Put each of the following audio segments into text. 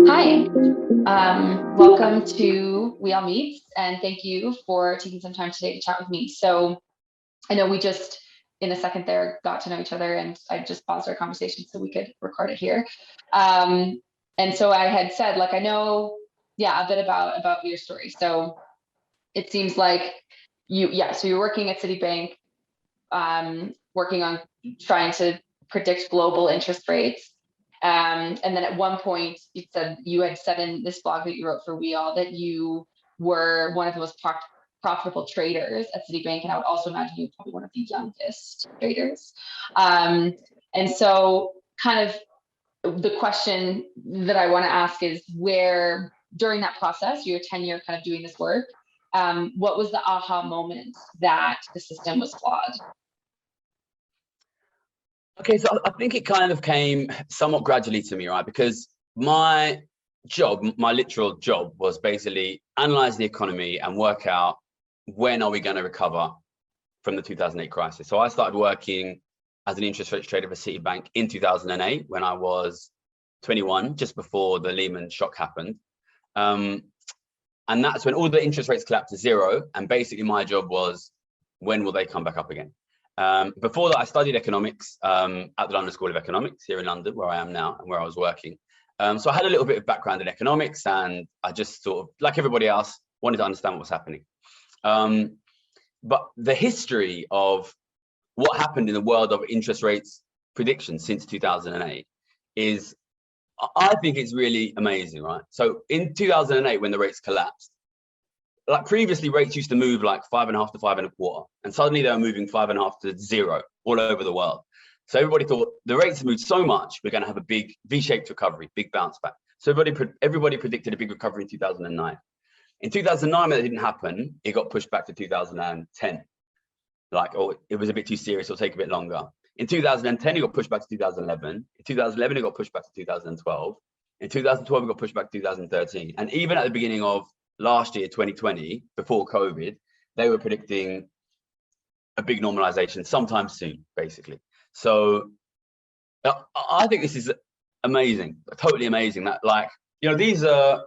Hi, welcome to WEAll Meets, and thank you for taking some time today to chat with me. So I know we just, in a second there, got to know each other, and I just paused our conversation so we could record it here. And so I had said, like, I know, a bit about your story. So it seems like so you're working at Citibank, working on trying to predict global interest rates. And then at one point, you had said in this blog that you wrote for WEAll that you were one of the most profitable traders at Citibank, and I would also imagine you're probably one of the youngest traders. And so, kind of the question that I want to ask is, where during that process, your tenure, kind of doing this work, what was the aha moment that the system was flawed? Okay, so I think it kind of came somewhat gradually to me, right? Because my literal job was basically analyze the economy and work out when are we going to recover from the 2008 crisis. So I started working as an interest rate trader for Citibank in 2008 when I was 21, just before the Lehman shock happened. And that's when all the interest rates collapsed to zero. And basically my job was, when will they come back up again? Before that, I studied economics at the London School of Economics here in London, where I am now and where I was working. So I had a little bit of background in economics, and I just sort of, like everybody else, wanted to understand what was happening. But the history of what happened in the world of interest rates prediction since 2008 is, I think it's really amazing, right? So in 2008, when the rates collapsed, like previously rates used to move like 5.5 to 5.25, and suddenly they were moving 5.5 to 0 all over the world. So everybody thought the rates moved so much, we're going to have a big V-shaped recovery, big bounce back. So everybody predicted a big recovery in 2009. In 2009, when that didn't happen, it got pushed back to 2010. It was a bit too serious, it'll take a bit longer. In 2010, it got pushed back to 2011. In 2011, it got pushed back to 2012. In 2012, it got pushed back to 2013. And even at the beginning of last year, 2020, before COVID, they were predicting a big normalization sometime soon, basically. So I think this is amazing, totally amazing. That, like, these are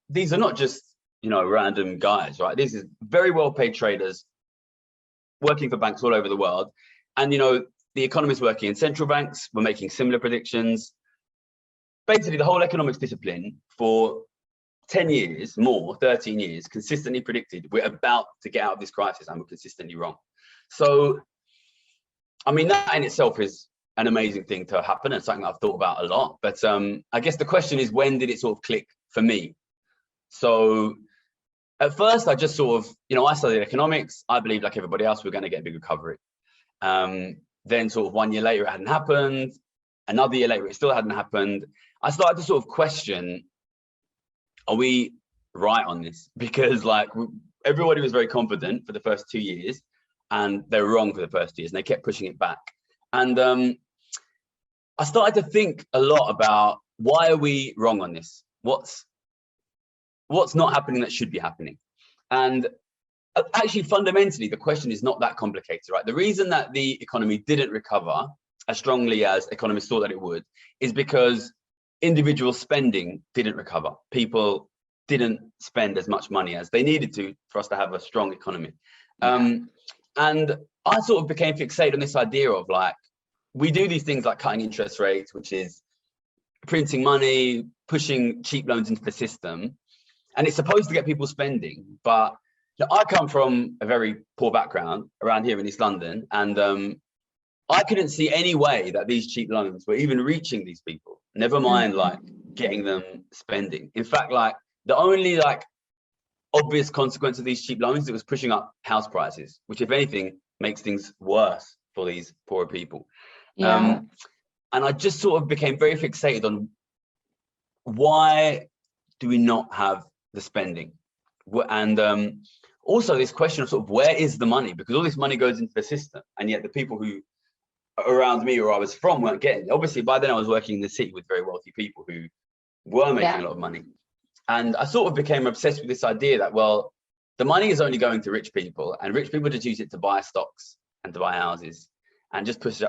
not just, random guys, right? These is very well-paid traders working for banks all over the world. And, the economists working in central banks were making similar predictions. Basically, the whole economics discipline for 10 years, more, 13 years, consistently predicted we're about to get out of this crisis, and we're consistently wrong. So, I mean, that in itself is an amazing thing to happen, and something I've thought about a lot. But I guess the question is, when did it sort of click for me? So at first, I just sort of, I studied economics. I believed, like everybody else, we're going to get a big recovery. Then sort of 1 year later, it hadn't happened. Another year later, it still hadn't happened. I started to sort of question, are we right on this? Because like everybody was very confident for the first 2 years, and they were wrong for the first 2 years, and they kept pushing it back. And I started to think a lot about, why are we wrong on this? What's not happening that should be happening? And actually, fundamentally, the question is not that complicated, right? The reason that the economy didn't recover as strongly as economists thought that it would is because individual spending didn't recover. People didn't spend as much money as they needed to for us to have a strong economy. And I sort of became fixated on this idea of, like, we do these things like cutting interest rates, which is printing money, pushing cheap loans into the system, and it's supposed to get people spending. But I come from a very poor background around here in East London, and I couldn't see any way that these cheap loans were even reaching these people, never mind like getting them spending. In fact, like the only like obvious consequence of these cheap loans, it was pushing up house prices, which if anything makes things worse for these poorer people. And I just sort of became very fixated on, why do we not have the spending? And also this question of sort of, where is the money? Because all this money goes into the system, and yet the people who around me, where I was from, weren't getting it. Obviously, by then I was working in the city with very wealthy people who were making a lot of money. And I sort of became obsessed with this idea that, well, the money is only going to rich people, and rich people just use it to buy stocks and to buy houses. and just pushes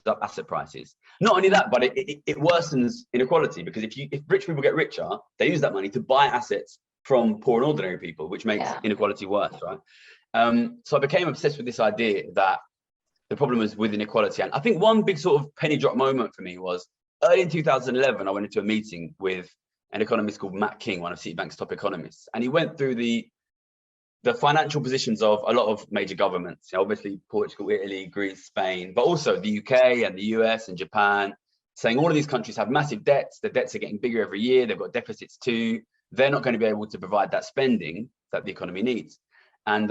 up asset prices. Not only that, but it worsens inequality, because if rich people get richer, they use that money to buy assets from poor and ordinary people, which makes inequality worse, right? So I became obsessed with this idea that the problem was with inequality. And I think one big sort of penny drop moment for me was early in 2011, I went into a meeting with an economist called Matt King, one of Citibank's top economists, and he went through the financial positions of a lot of major governments, obviously Portugal, Italy, Greece, Spain, but also the UK and the US and Japan, saying all of these countries have massive debts. The debts are getting bigger every year. They've got deficits too. They're not going to be able to provide that spending that the economy needs. And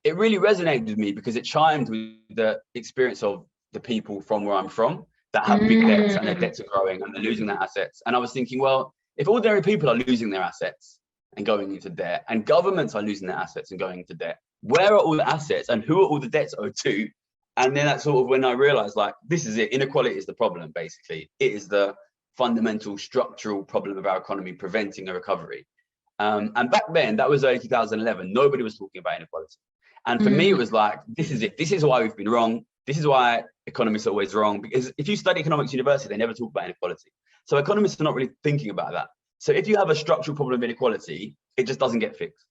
it really resonated with me because it chimed with the experience of the people from where I'm from that have big debts, and their debts are growing and they're losing their assets. And I was thinking, well, if ordinary people are losing their assets and going into debt, and governments are losing their assets and going into debt, where are all the assets and who are all the debts owed to? And then that's sort of when I realized, like, this is it. Inequality is the problem, basically. It is the fundamental structural problem of our economy preventing a recovery. And back then, that was early 2011, nobody was talking about inequality. And for me, it was like, this is it. This is why we've been wrong. This is why economists are always wrong. Because if you study economics university, they never talk about inequality. So economists are not really thinking about that. So if you have a structural problem of inequality, it just doesn't get fixed.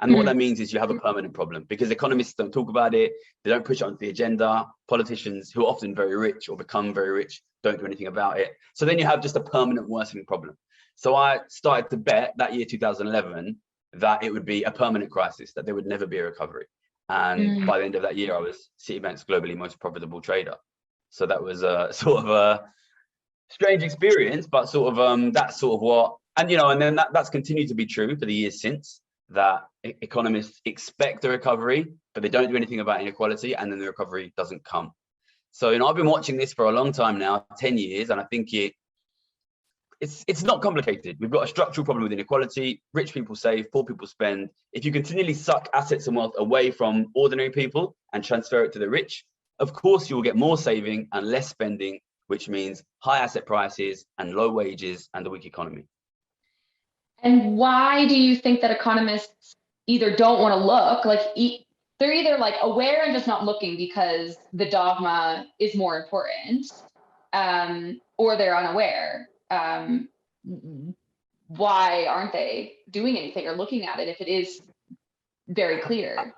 And what that means is you have a permanent problem, because economists don't talk about it. They don't push it onto the agenda. Politicians, who are often very rich or become very rich, don't do anything about it. So then you have just a permanent worsening problem. So I started to bet that year, 2011, that it would be a permanent crisis, that there would never be a recovery. And by the end of that year, I was Citibank's globally most profitable trader. So that was a sort of a strange experience, but sort of that's sort of what, and and then that's continued to be true for the years since, that economists expect a recovery, but they don't do anything about inequality, and then the recovery doesn't come. So I've been watching this for a long time now, 10 years, and I think it's not complicated. We've got a structural problem with inequality. Rich people save, poor people spend. If you continually suck assets and wealth away from ordinary people and transfer it to the rich, of course you will get more saving and less spending, which means high asset prices and low wages and a weak economy. And why do you think that economists either don't want to look, like they're either like aware and just not looking because the dogma is more important, or they're unaware? Why aren't they doing anything or looking at it if it is very clear?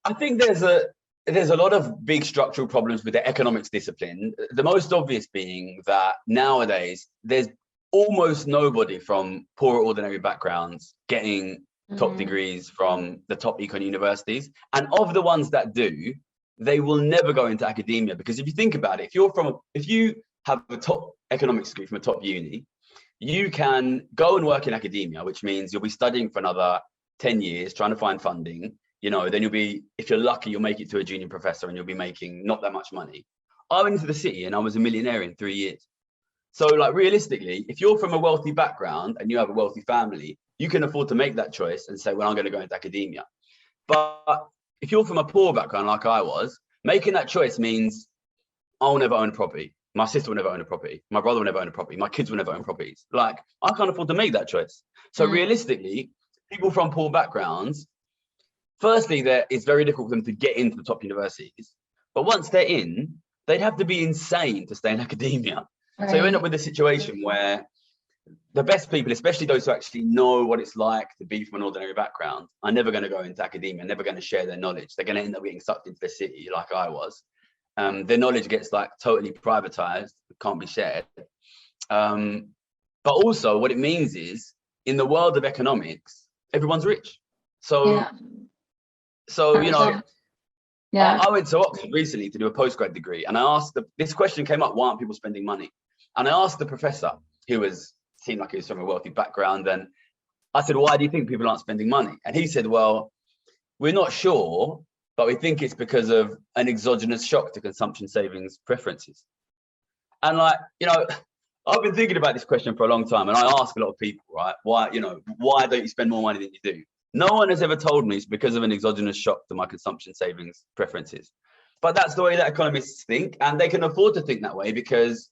I think there's a lot of big structural problems with the economics discipline. The most obvious being that nowadays there's almost nobody from poor ordinary backgrounds getting top degrees from the top econ universities. And of the ones that do, they will never go into academia, because if you think about it, if you have a top economics degree from a top uni, you can go and work in academia, which means you'll be studying for another 10 years, trying to find funding. Then you'll be, if you're lucky, you'll make it to a junior professor and you'll be making not that much money. I went into the city and I was a millionaire in 3 years. So like realistically, if you're from a wealthy background and you have a wealthy family, you can afford to make that choice and say, well, I'm going to go into academia. But if you're from a poor background like I was, making that choice means I'll never own a property. My sister will never own a property. My brother will never own a property. My kids will never own properties. Like, I can't afford to make that choice. So realistically, people from poor backgrounds, firstly, it's very difficult for them to get into the top universities. But once they're in, they'd have to be insane to stay in academia. Right. So you end up with a situation where the best people, especially those who actually know what it's like to be from an ordinary background, are never going to go into academia, never going to share their knowledge. They're going to end up getting sucked into the city like I was. Their knowledge gets like totally privatized, can't be shared. But also what it means is, in the world of economics, everyone's rich. So, I went to Oxford recently to do a postgrad degree, and I asked this question came up: why aren't people spending money? And I asked the professor, who seemed like he was from a wealthy background, and I said, why do you think people aren't spending money? And he said, well, we're not sure, but we think it's because of an exogenous shock to consumption savings preferences. And like, I've been thinking about this question for a long time, and I ask a lot of people, right? Why don't you spend more money than you do? No one has ever told me it's because of an exogenous shock to my consumption savings preferences. But that's the way that economists think, and they can afford to think that way because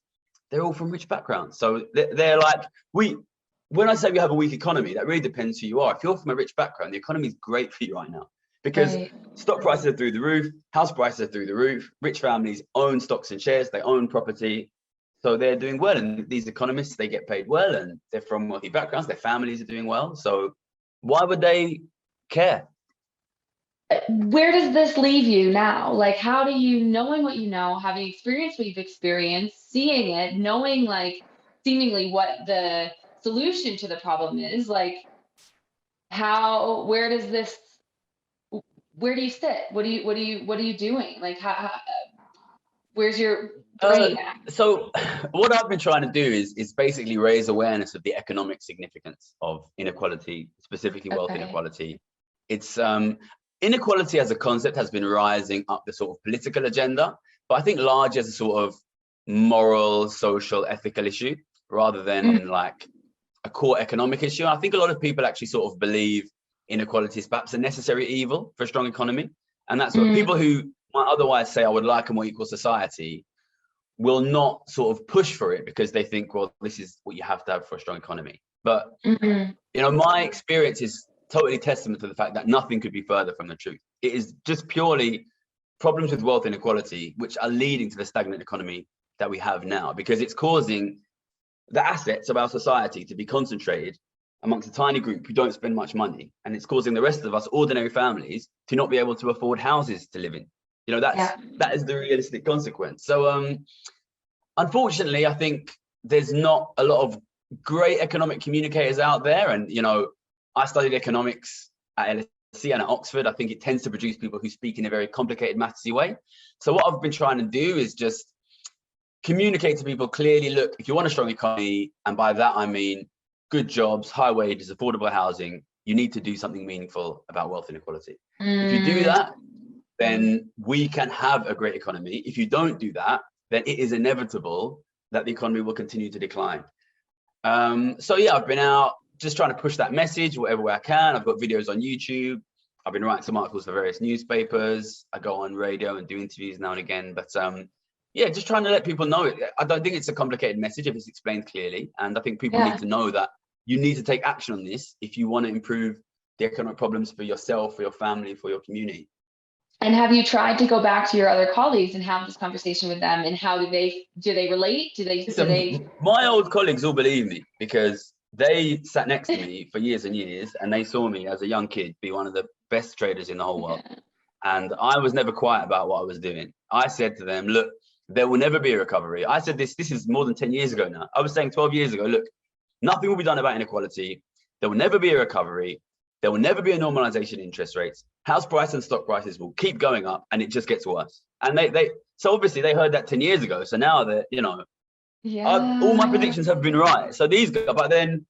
they're all from rich backgrounds. So they're like, when I say we have a weak economy, that really depends who you are. If you're from a rich background, the economy is great for you right now because Right. stock prices are through the roof, house prices are through the roof, rich families own stocks and shares, they own property. So they're doing well. And these economists, they get paid well and they're from wealthy backgrounds, their families are doing well. So why would they care? Where does this leave you now? Like, how do you, knowing what you know, having experienced what you've experienced, seeing it, knowing like seemingly what the solution to the problem is, like how, where does this, where do you sit? What are you doing? Like, how where's your brain at? So what I've been trying to do is basically raise awareness of the economic significance of inequality, specifically wealth Okay. inequality. It's inequality as a concept has been rising up the sort of political agenda, but I think largely as a sort of moral, social, ethical issue rather than like a core economic issue. I think a lot of people actually sort of believe inequality is perhaps a necessary evil for a strong economy. And that's what people who might otherwise say, I would like a more equal society, will not sort of push for it because they think, well, this is what you have to have for a strong economy. But, you know, my experience is totally testament to the fact that nothing could be further from the truth. It is just purely problems with wealth inequality, which are leading to the stagnant economy that we have now, because it's causing the assets of our society to be concentrated amongst a tiny group who don't spend much money. And it's causing the rest of us ordinary families to not be able to afford houses to live in. You know, that is the realistic consequence. So unfortunately, I think there's not a lot of great economic communicators out there. And, you know, I studied economics at LSE and at Oxford. I think it tends to produce people who speak in a very complicated mathsy way. So what I've been trying to do is just communicate to people clearly, look, if you want a strong economy, and by that I mean good jobs, high wages, affordable housing, you need to do something meaningful about wealth inequality. If you do that, then we can have a great economy. If you don't do that, then it is inevitable that the economy will continue to decline. So yeah, I've been out just trying to push that message whatever way I can. I've got videos on YouTube. I've been writing some articles for various newspapers. I go on radio and do interviews now and again. But yeah, just trying to let people know it. I don't think it's a complicated message if it's explained clearly. And I think people need to know that you need to take action on this if you want to improve the economic problems for yourself, for your family, for your community. And have you tried to go back to your other colleagues and have this conversation with them? And how do they relate? Do they? My old colleagues all believe me because they sat next to me for years and years, and they saw me as a young kid be one of the best traders in the whole world. And I was never quiet about what I was doing. I said to them, look, there will never be a recovery. I said this is more than 10 years ago now. I was saying 12 years ago, look, nothing will be done about inequality. There will never be a recovery. There will never be a normalization in interest rates. House price and stock prices will keep going up, and it just gets worse. And so obviously they heard that 10 years ago. So now they're, you know, all my predictions have been right. So these guys, but then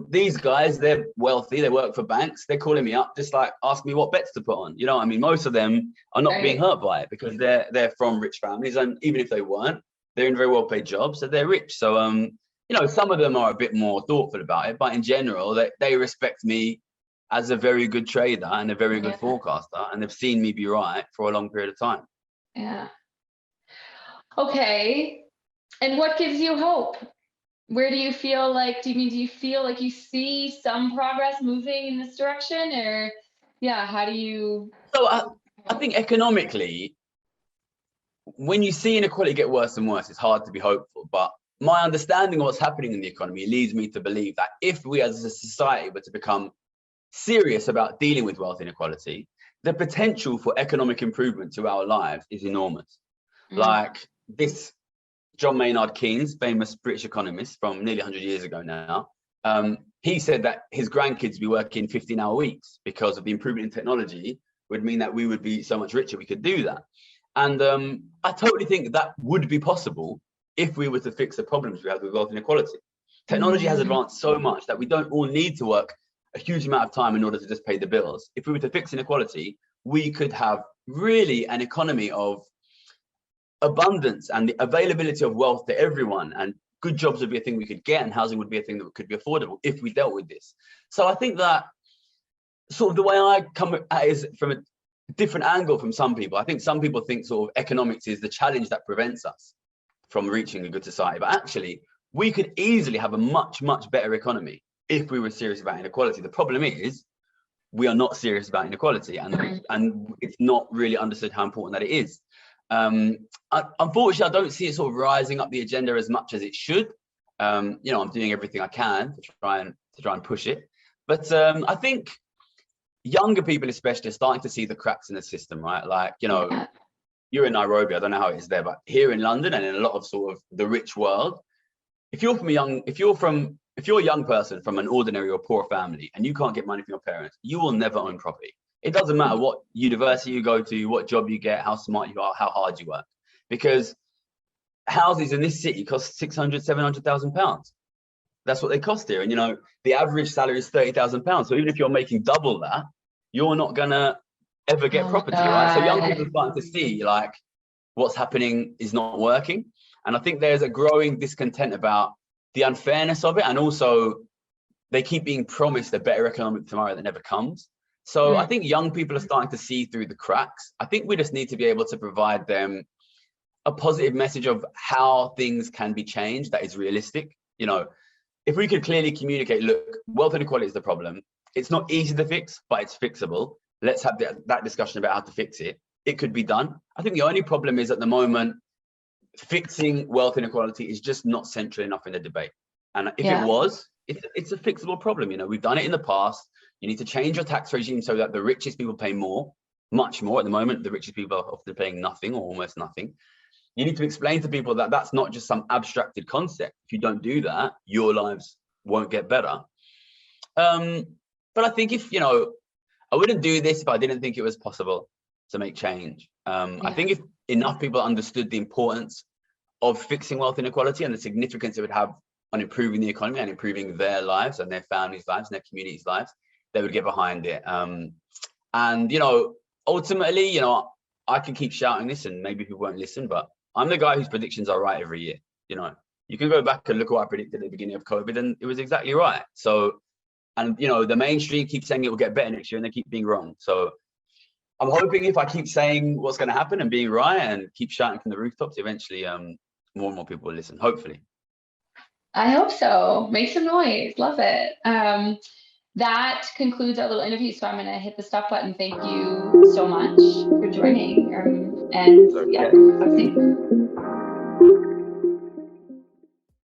these guys, they're wealthy. They work for banks. They're calling me up, just like ask me what bets to put on. You know, I mean, most of them are not being hurt by it because they're from rich families, and even if they weren't, they're in very well paid jobs, so they're rich. So you know, some of them are a bit more thoughtful about it, but in general, they respect me as a very good trader and a very good forecaster, and they've seen me be right for a long period of time. Yeah. Okay. And what gives you hope? Where do you feel like, do you feel like you see some progress moving in this direction, or how do you? So I think economically, when you see inequality get worse and worse, it's hard to be hopeful. But my understanding of what's happening in the economy leads me to believe that if we as a society were to become serious about dealing with wealth inequality, the potential for economic improvement to our lives is enormous. Like this John Maynard Keynes, famous British economist from nearly 100 years ago now, he said that his grandkids be working 15-hour weeks because of the improvement in technology would mean that we would be so much richer we could do that. And I totally think that would be possible if we were to fix the problems we have with wealth inequality. Technology has advanced so much that we don't all need to work a huge amount of time in order to just pay the bills. If we were to fix inequality, we could have really an economy of abundance and the availability of wealth to everyone, and good jobs would be a thing we could get, and housing would be a thing that could be affordable if we dealt with this. So I think that sort of the way I come at it is from a different angle from some people. I think some people think sort of economics is the challenge that prevents us from reaching a good society, but actually we could easily have a much, much better economy if we were serious about inequality. The problem is we are not serious about inequality, and it's not really understood how important that it is. Unfortunately, I don't see it sort of rising up the agenda as much as it should. I'm doing everything I can to try and push it, but I think younger people especially are starting to see the cracks in the system, right? Like, you're in Nairobi, I don't know how it is there, but here in London and in a lot of sort of the rich world, if you're a young person from an ordinary or poor family and you can't get money from your parents, you will never own property. It doesn't matter what university you go to, what job you get, how smart you are, how hard you work, because houses in this city cost 600, 700,000 pounds. That's what they cost here. And the average salary is 30,000 pounds. So even if you're making double that, you're not gonna ever get property, right? So young people are starting to see like what's happening is not working. And I think there's a growing discontent about the unfairness of it. And also they keep being promised a better economic tomorrow that never comes. So I think young people are starting to see through the cracks. I think we just need to be able to provide them a positive message of how things can be changed that is realistic. If we could clearly communicate, look, wealth inequality is the problem. It's not easy to fix, but it's fixable. Let's have that discussion about how to fix it. It could be done. I think the only problem is at the moment, fixing wealth inequality is just not central enough in the debate. And if it was, it's a fixable problem. We've done it in the past. You need to change your tax regime so that the richest people pay more, much more. At the moment, the richest people are often paying nothing or almost nothing. You need to explain to people that that's not just some abstracted concept. If you don't do that, your lives won't get better. But I think I wouldn't do this if I didn't think it was possible to make change. I think if enough people understood the importance of fixing wealth inequality and the significance it would have on improving the economy and improving their lives and their families' lives and their communities' lives, they would get behind it. And ultimately, I can keep shouting this and maybe people won't listen, but I'm the guy whose predictions are right every year. You can go back and look at what I predicted at the beginning of COVID and it was exactly right. So, and the mainstream keeps saying it will get better next year and they keep being wrong. So I'm hoping if I keep saying what's going to happen and being right and keep shouting from the rooftops, eventually more and more people will listen, hopefully. I hope so. Make some noise. Love it. That concludes our little interview. So I'm going to hit the stop button. Thank you so much for joining. Talk soon.